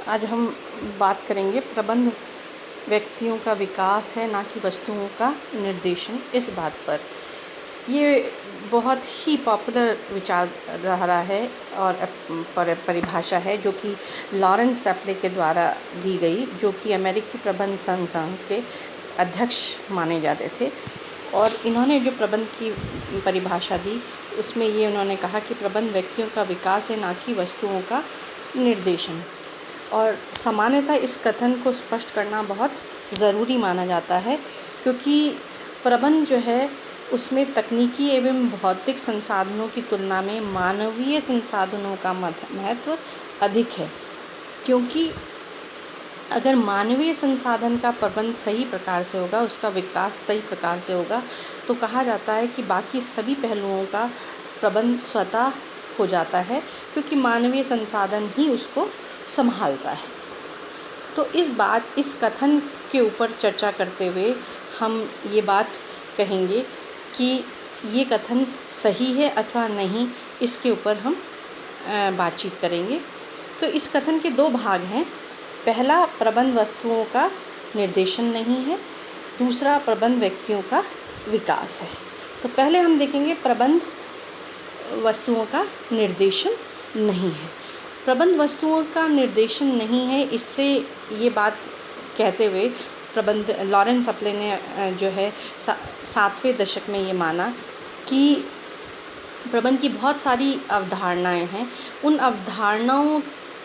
आज हम बात करेंगे प्रबंध व्यक्तियों का विकास है ना कि वस्तुओं का निर्देशन। इस बात पर ये बहुत ही पॉपुलर विचारधारा है और परिभाषा है जो कि लॉरेंस एप्ले के द्वारा दी गई, जो कि अमेरिकी प्रबंध संस्थान के अध्यक्ष माने जाते थे। और इन्होंने जो प्रबंध की परिभाषा दी उसमें ये उन्होंने कहा कि प्रबंध व्यक्तियों का विकास है ना कि वस्तुओं का निर्देशन। और सामान्यतः इस कथन को स्पष्ट करना बहुत ज़रूरी माना जाता है, क्योंकि प्रबंध जो है उसमें तकनीकी एवं भौतिक संसाधनों की तुलना में मानवीय संसाधनों का महत्व अधिक है। क्योंकि अगर मानवीय संसाधन का प्रबंध सही प्रकार से होगा, उसका विकास सही प्रकार से होगा, तो कहा जाता है कि बाकी सभी पहलुओं का प्रबंध स्वतः हो जाता है, क्योंकि मानवीय संसाधन ही उसको संभालता है। तो इस कथन के ऊपर चर्चा करते हुए हम ये बात कहेंगे कि ये कथन सही है अथवा नहीं, इसके ऊपर हम बातचीत करेंगे। तो इस कथन के दो भाग हैं। पहला, प्रबंध वस्तुओं का निर्देशन नहीं है, दूसरा प्रबंध व्यक्तियों का विकास है। तो पहले हम देखेंगे प्रबंध वस्तुओं का निर्देशन नहीं है। प्रबंध वस्तुओं का निर्देशन नहीं है, इससे ये बात कहते हुए प्रबंध लॉरेंस एप्ले ने जो है 7वें दशक में ये माना कि प्रबंध की बहुत सारी अवधारणाएं हैं। उन अवधारणाओं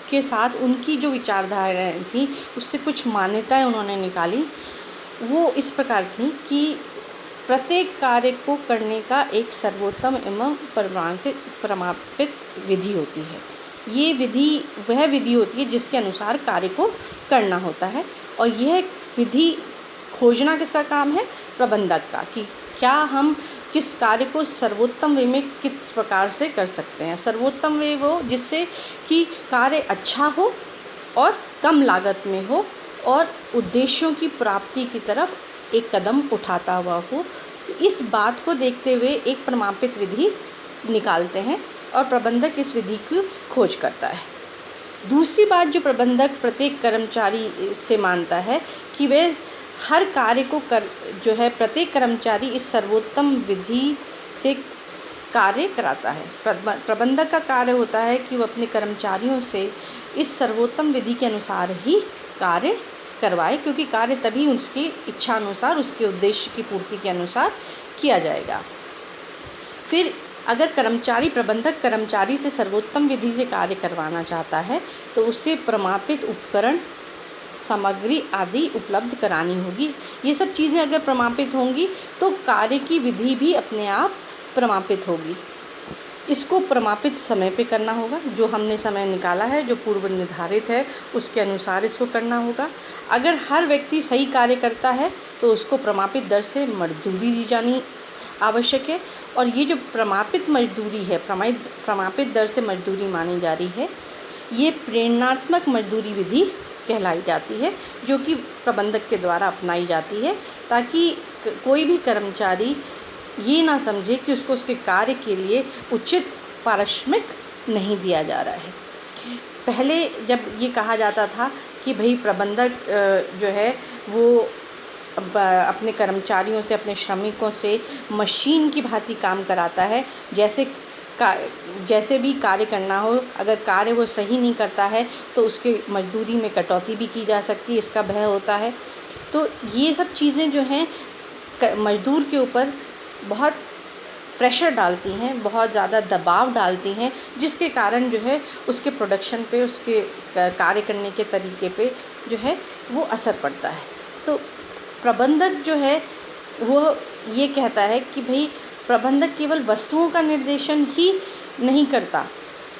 के साथ उनकी जो विचारधाराएं थी उससे कुछ मान्यताएं उन्होंने निकाली। वो इस प्रकार थी कि प्रत्येक कार्य को करने का एक सर्वोत्तम एवं प्रमाणित विधि होती है। ये विधि वह विधि होती है जिसके अनुसार कार्य को करना होता है, और यह विधि खोजना किसका काम है? प्रबंधक का, कि क्या हम किस कार्य को सर्वोत्तम वे में किस प्रकार से कर सकते हैं। सर्वोत्तम वे वो जिससे कि कार्य अच्छा हो और कम लागत में हो और उद्देश्यों की प्राप्ति की तरफ एक कदम उठाता हुआ हो। इस बात को देखते हुए एक प्रमाणित विधि निकालते हैं और प्रबंधक इस विधि की खोज करता है। दूसरी बात जो प्रबंधक प्रत्येक कर्मचारी से मानता है कि वह हर कार्य को जो है प्रत्येक कर्मचारी इस सर्वोत्तम विधि से कार्य कराता है। प्रबंधक का कार्य होता है कि वो अपने कर्मचारियों से इस सर्वोत्तम विधि के अनुसार ही कार्य करवाए, क्योंकि कार्य तभी उसकी इच्छा अनुसार, उसके उद्देश्य की पूर्ति के अनुसार किया जाएगा। फिर अगर प्रबंधक कर्मचारी से सर्वोत्तम विधि से कार्य करवाना चाहता है तो उसे प्रमाणित उपकरण, सामग्री आदि उपलब्ध करानी होगी। ये सब चीज़ें अगर प्रमाणित होंगी तो कार्य की विधि भी अपने आप प्रमाणित होगी। इसको प्रमाणित समय पे करना होगा, जो हमने समय निकाला है, जो पूर्व निर्धारित है, उसके अनुसार इसको करना होगा। अगर हर व्यक्ति सही कार्य करता है तो उसको प्रमाणित दर से मजदूरी दी जानी आवश्यक है। और ये जो प्रमाणित मजदूरी है, प्रमाणित दर से मजदूरी मानी जा रही है, ये प्रेरणात्मक मजदूरी विधि कहलाई जाती है, जो कि प्रबंधक के द्वारा अपनाई जाती है, ताकि कोई भी कर्मचारी ये ना समझे कि उसको उसके कार्य के लिए उचित पारिश्रमिक नहीं दिया जा रहा है। पहले जब ये कहा जाता था कि भाई प्रबंधक जो है वो अपने कर्मचारियों से, अपने श्रमिकों से मशीन की भांति काम कराता है, जैसे भी कार्य करना हो, अगर कार्य वो सही नहीं करता है तो उसके मजदूरी में कटौती भी की जा सकती है, इसका भय होता है। तो ये सब चीज़ें जो हैं मजदूर के ऊपर बहुत प्रेशर डालती हैं, बहुत ज़्यादा दबाव डालती हैं, जिसके कारण जो है उसके प्रोडक्शन पे, उसके कार्य करने के तरीके पे जो है वो असर पड़ता है। तो प्रबंधक जो है वो ये कहता है कि भाई प्रबंधक केवल वस्तुओं का निर्देशन ही नहीं करता,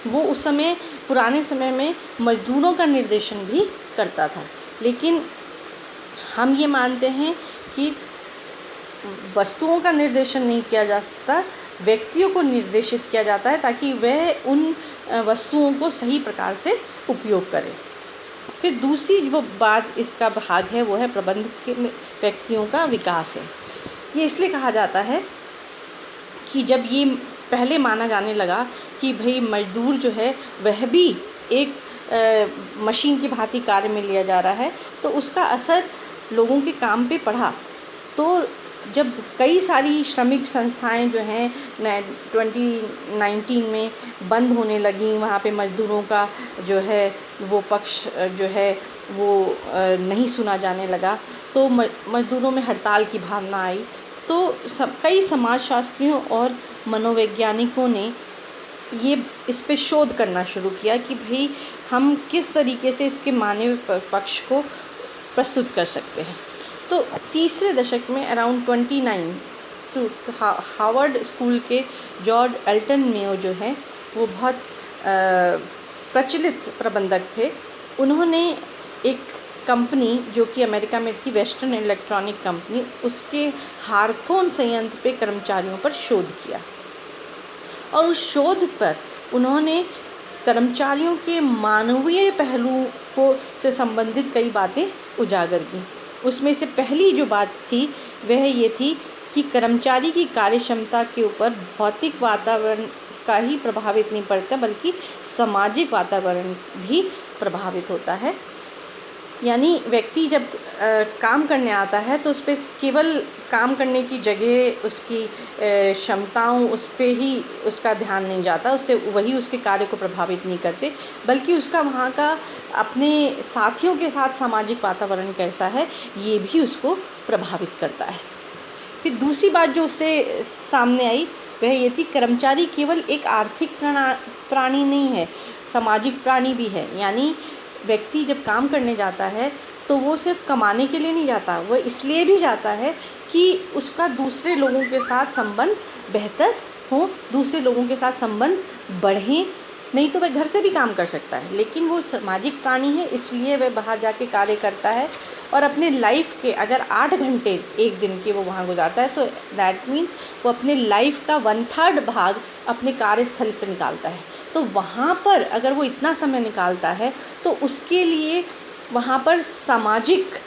वो उस समय पुराने समय में मजदूरों का निर्देशन भी करता था। लेकिन हम ये मानते हैं कि वस्तुओं का निर्देशन नहीं किया जा सकता, व्यक्तियों को निर्देशित किया जाता है ताकि वह उन वस्तुओं को सही प्रकार से उपयोग करें। फिर दूसरी जो बात इसका भाग है वो है प्रबंध के व्यक्तियों का विकास है। ये इसलिए कहा जाता है कि जब ये पहले माना जाने लगा कि भाई मजदूर जो है वह भी एक मशीन की भांति कार्य में लिया जा रहा है, तो उसका असर लोगों के काम पे पड़ा। तो जब कई सारी श्रमिक संस्थाएं जो हैं 2019 में बंद होने लगी, वहाँ पे मज़दूरों का जो है वो पक्ष जो है वो नहीं सुना जाने लगा, तो मज़दूरों में हड़ताल की भावना आई। तो कई समाजशास्त्रियों और मनोवैज्ञानिकों ने ये इस पे शोध करना शुरू किया कि भाई हम किस तरीके से इसके मानवीय पक्ष को प्रस्तुत कर सकते हैं। तो तीसरे दशक में अराउंड 29 टू हार्वर्ड स्कूल के जॉर्ज एल्टन मेयो जो है वो बहुत प्रचलित प्रबंधक थे। उन्होंने एक कंपनी जो कि अमेरिका में थी, वेस्टर्न इलेक्ट्रॉनिक कंपनी, उसके हार्थोन संयंत्र पे कर्मचारियों पर शोध किया और उस शोध पर उन्होंने कर्मचारियों के मानवीय पहलू को से संबंधित कई बातें उजागर की। उसमें से पहली जो बात थी वह ये थी कि कर्मचारी की कार्यक्षमता के ऊपर भौतिक वातावरण का ही प्रभावित नहीं पड़ता, बल्कि सामाजिक वातावरण भी प्रभावित होता है। यानी व्यक्ति जब काम करने आता है तो उस पर केवल काम करने की जगह, उसकी क्षमताओं, उस पर ही उसका ध्यान नहीं जाता, उससे वही उसके कार्य को प्रभावित नहीं करते, बल्कि उसका वहाँ का अपने साथियों के साथ सामाजिक वातावरण कैसा है ये भी उसको प्रभावित करता है। फिर दूसरी बात जो उससे सामने आई वह ये थी, कर्मचारी केवल एक आर्थिक प्राणी नहीं है, सामाजिक प्राणी भी है। यानी व्यक्ति जब काम करने जाता है तो वो सिर्फ कमाने के लिए नहीं जाता, वो इसलिए भी जाता है कि उसका दूसरे लोगों के साथ संबंध बेहतर हो, दूसरे लोगों के साथ संबंध बढ़ें। नहीं तो वह घर से भी काम कर सकता है, लेकिन वो सामाजिक प्राणी है, इसलिए वह बाहर जाके कार्य करता है। और अपने लाइफ के अगर 8 घंटे एक दिन के वो वहाँ गुजारता है तो दैट मीन्स वो अपने लाइफ का 1/3 भाग अपने कार्यस्थल पर निकालता है। तो वहाँ पर अगर वो इतना समय निकालता है तो उसके लिए वहाँ पर सामाजिक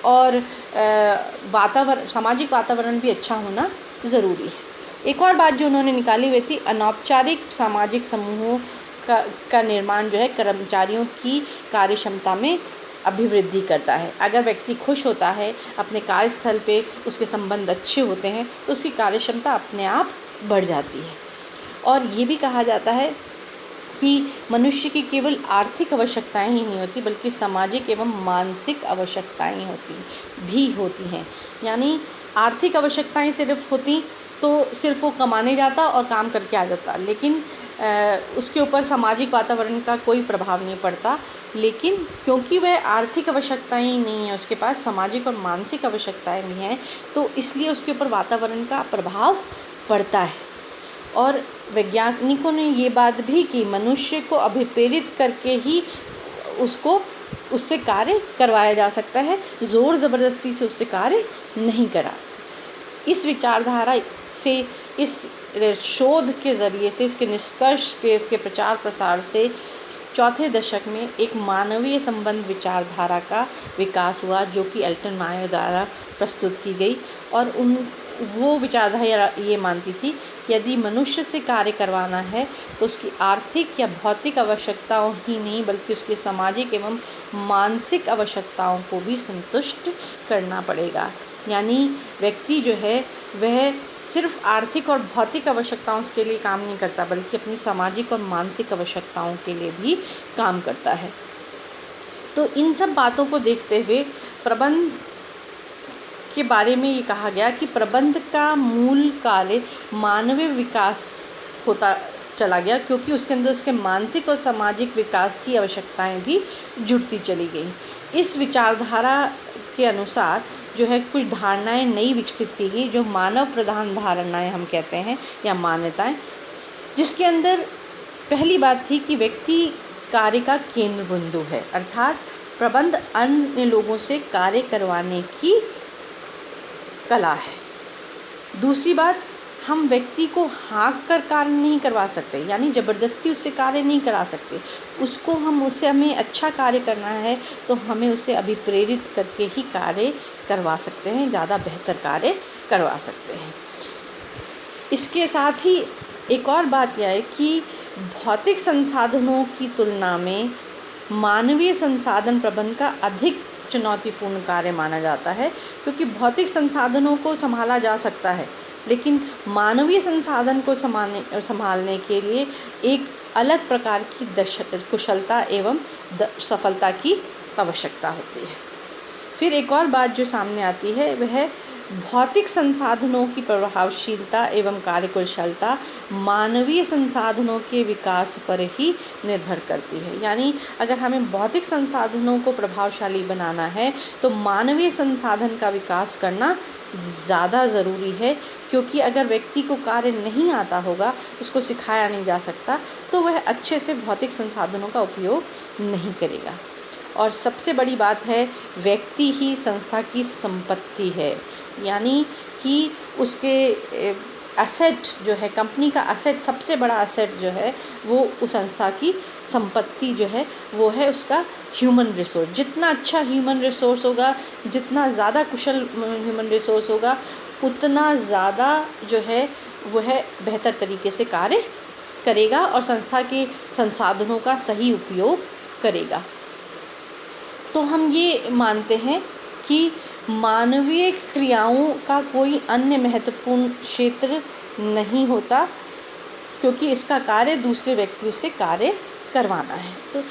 और सामाजिक वातावरण भी अच्छा होना ज़रूरी है। एक और बात जो उन्होंने निकाली हुई थी, अनौपचारिक सामाजिक समूहों का निर्माण जो है कर्मचारियों की कार्यक्षमता में अभिवृद्धि करता है। अगर व्यक्ति खुश होता है अपने कार्यस्थल पे, उसके संबंध अच्छे होते हैं, तो उसकी कार्यक्षमता अपने आप बढ़ जाती है। और ये भी कहा जाता है कि मनुष्य की केवल आर्थिक आवश्यकताएं ही नहीं होती, बल्कि सामाजिक एवं मानसिक आवश्यकताएं होती हैं। यानी आर्थिक आवश्यकताएं सिर्फ होती तो सिर्फ वो कमाने जाता और काम करके आ जाता, लेकिन उसके ऊपर सामाजिक वातावरण का कोई प्रभाव नहीं पड़ता। लेकिन क्योंकि वह आर्थिक आवश्यकताएं ही नहीं है, उसके पास सामाजिक और मानसिक आवश्यकताएं भी हैं, तो इसलिए उसके ऊपर वातावरण का प्रभाव पड़ता है। और वैज्ञानिकों ने ये बात भी की, मनुष्य को अभिप्रेरित करके ही उससे कार्य करवाया जा सकता है, ज़ोर ज़बरदस्ती से उससे कार्य नहीं करा। इस विचारधारा से, इस शोध के ज़रिए से, इसके निष्कर्ष के, इसके प्रचार प्रसार से चौथे दशक में एक मानवीय संबंध विचारधारा का विकास हुआ, जो कि एल्टन मेयो द्वारा प्रस्तुत की गई। और वो विचारधारा ये मानती थी कि यदि मनुष्य से कार्य करवाना है तो उसकी आर्थिक या भौतिक आवश्यकताओं ही नहीं, बल्कि उसकी सामाजिक एवं मानसिक आवश्यकताओं को भी संतुष्ट करना पड़ेगा। यानी व्यक्ति जो है वह सिर्फ आर्थिक और भौतिक आवश्यकताओं के लिए काम नहीं करता, बल्कि अपनी सामाजिक और मानसिक आवश्यकताओं के लिए भी काम करता है। तो इन सब बातों को देखते हुए प्रबंध के बारे में ये कहा गया कि प्रबंध का मूल कार्य मानवीय विकास होता चला गया, क्योंकि उसके अंदर उसके मानसिक और सामाजिक विकास की आवश्यकताएं भी जुड़ती चली गई। इस विचारधारा के अनुसार जो है कुछ धारणाएं नई विकसित की गई, जो मानव प्रधान धारणाएं हम कहते हैं या मान्यताएं, जिसके अंदर पहली बात थी कि व्यक्ति कार्य का केंद्र बिंदु है, अर्थात प्रबंध अन्य लोगों से कार्य करवाने की कला है। दूसरी बात, हम व्यक्ति को हाँक कर कार्य नहीं करवा सकते, यानी ज़बरदस्ती उससे कार्य नहीं करा सकते। हमें अच्छा कार्य करना है तो हमें उसे अभिप्रेरित करके ही कार्य करवा सकते हैं, ज़्यादा बेहतर कार्य करवा सकते हैं। इसके साथ ही एक और बात यह है कि भौतिक संसाधनों की तुलना में मानवीय संसाधन प्रबंधन का अधिक चुनौतीपूर्ण कार्य माना जाता है, क्योंकि भौतिक संसाधनों को संभाला जा सकता है, लेकिन मानवीय संसाधन को संभालने के लिए एक अलग प्रकार की कुशलता एवं सफलता की आवश्यकता होती है। फिर एक और बात जो सामने आती है वह भौतिक संसाधनों की प्रभावशीलता एवं कार्यकुशलता मानवीय संसाधनों के विकास पर ही निर्भर करती है। यानी अगर हमें भौतिक संसाधनों को प्रभावशाली बनाना है तो मानवीय संसाधन का विकास करना ज़्यादा ज़रूरी है, क्योंकि अगर व्यक्ति को कार्य नहीं आता होगा, उसको सिखाया नहीं जा सकता, तो वह अच्छे से भौतिक संसाधनों का उपयोग नहीं करेगा। और सबसे बड़ी बात है, व्यक्ति ही संस्था की संपत्ति है, यानी कि उसके एसेट जो है, कंपनी का एसेट, सबसे बड़ा एसेट जो है वो उस संस्था की संपत्ति जो है वो है उसका ह्यूमन रिसोर्स। जितना अच्छा ह्यूमन रिसोर्स होगा, जितना ज़्यादा कुशल ह्यूमन रिसोर्स होगा, उतना ज़्यादा जो है वह बेहतर तरीके से कार्य करेगा और संस्था के संसाधनों का सही उपयोग करेगा। तो हम ये मानते हैं कि मानवीय क्रियाओं का कोई अन्य महत्वपूर्ण क्षेत्र नहीं होता, क्योंकि इसका कार्य दूसरे व्यक्तियों से कार्य करवाना है। तो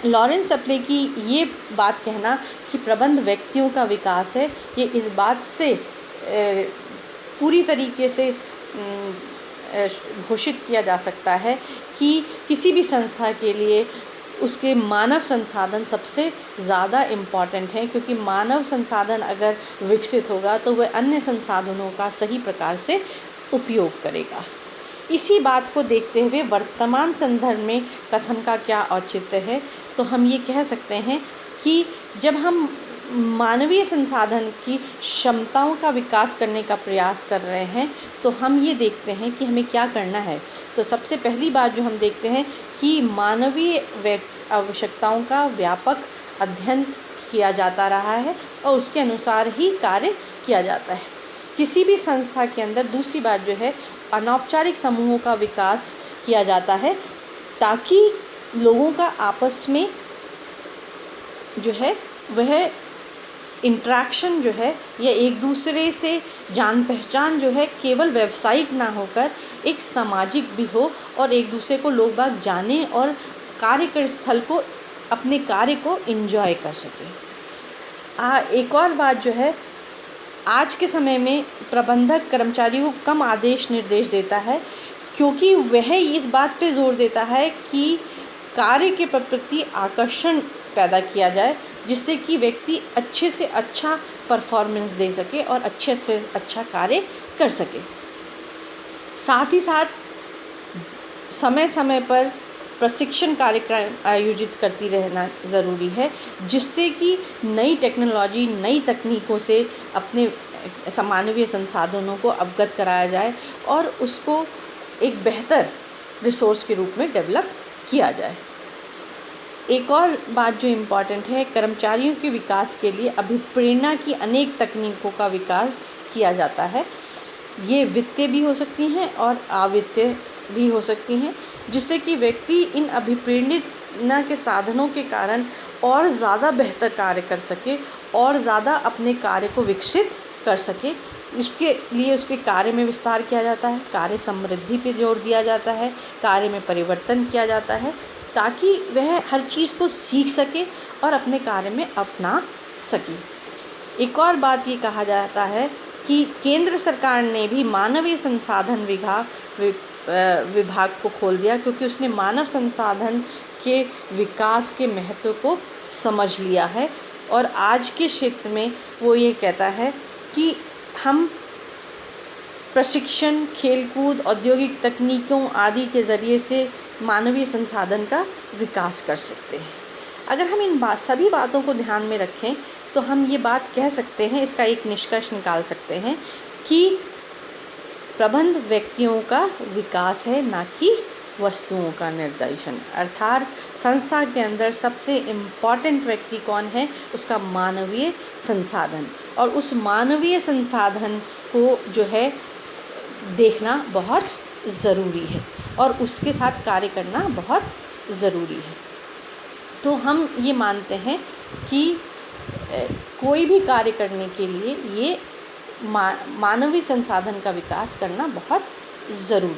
लॉरेंस अपले की ये बात कहना कि प्रबंध व्यक्तियों का विकास है, ये इस बात से पूरी तरीके से घोषित किया जा सकता है कि किसी भी संस्था के लिए उसके मानव संसाधन सबसे ज़्यादा इम्पॉर्टेंट हैं, क्योंकि मानव संसाधन अगर विकसित होगा तो वह अन्य संसाधनों का सही प्रकार से उपयोग करेगा। इसी बात को देखते हुए वर्तमान संदर्भ में कथन का क्या औचित्य है, तो हम ये कह सकते हैं कि जब हम मानवीय संसाधन की क्षमताओं का विकास करने का प्रयास कर रहे हैं, तो हम ये देखते हैं कि हमें क्या करना है। तो सबसे पहली बात जो हम देखते हैं कि मानवीय आवश्यकताओं का व्यापक अध्ययन किया जाता रहा है और उसके अनुसार ही कार्य किया जाता है किसी भी संस्था के अंदर। दूसरी बात जो है, अनौपचारिक समूहों का विकास किया जाता है, ताकि लोगों का आपस में जो है वह इंटरेक्शन जो है या एक दूसरे से जान पहचान जो है केवल व्यावसायिक ना होकर एक सामाजिक भी हो, और एक दूसरे को लोग बाग जाने और कार्य के स्थल को, अपने कार्य को एंजॉय कर सकें। एक और बात जो है, आज के समय में प्रबंधक कर्मचारियों को कम आदेश निर्देश देता है, क्योंकि वह इस बात पे जोर देता है कि कार्य के प्रति आकर्षण पैदा किया जाए, जिससे कि व्यक्ति अच्छे से अच्छा परफॉर्मेंस दे सके और अच्छे से अच्छा कार्य कर सके। साथ ही साथ समय समय पर प्रशिक्षण कार्यक्रम आयोजित करती रहना ज़रूरी है, जिससे कि नई टेक्नोलॉजी, नई तकनीकों से अपने मानवीय संसाधनों को अवगत कराया जाए और उसको एक बेहतर रिसोर्स के रूप में डेवलप किया जाए। एक और बात जो इम्पॉर्टेंट है, कर्मचारियों के विकास के लिए अभिप्रेरणा की अनेक तकनीकों का विकास किया जाता है। ये वित्तीय भी हो सकती हैं और अवित्तीय भी हो सकती हैं, जिससे कि व्यक्ति इन अभिप्रेरणा के साधनों के कारण और ज़्यादा बेहतर कार्य कर सके और ज़्यादा अपने कार्य को विकसित कर सके। इसके लिए उसके कार्य में विस्तार किया जाता है, कार्य समृद्धि पे जोर दिया जाता है, कार्य में परिवर्तन किया जाता है, ताकि वह हर चीज़ को सीख सके और अपने कार्य में अपना सके। एक और बात ये कहा जाता है कि केंद्र सरकार ने भी मानवीय संसाधन विभाग को खोल दिया, क्योंकि उसने मानव संसाधन के विकास के महत्व को समझ लिया है और आज के क्षेत्र में वो ये कहता है कि हम प्रशिक्षण, खेलकूद, औद्योगिक तकनीकों आदि के ज़रिए से मानवीय संसाधन का विकास कर सकते हैं। अगर हम इन सभी बातों को ध्यान में रखें तो हम ये बात कह सकते हैं, इसका एक निष्कर्ष निकाल सकते हैं कि प्रबंध व्यक्तियों का विकास है, ना कि वस्तुओं का निर्देशन। अर्थात संस्था के अंदर सबसे इम्पॉर्टेंट व्यक्ति कौन है, उसका मानवीय संसाधन, और उस मानवीय संसाधन को जो है देखना बहुत ज़रूरी है और उसके साथ कार्य करना बहुत ज़रूरी है। तो हम ये मानते हैं कि कोई भी कार्य करने के लिए ये मानवीय संसाधन का विकास करना बहुत ज़रूरी है।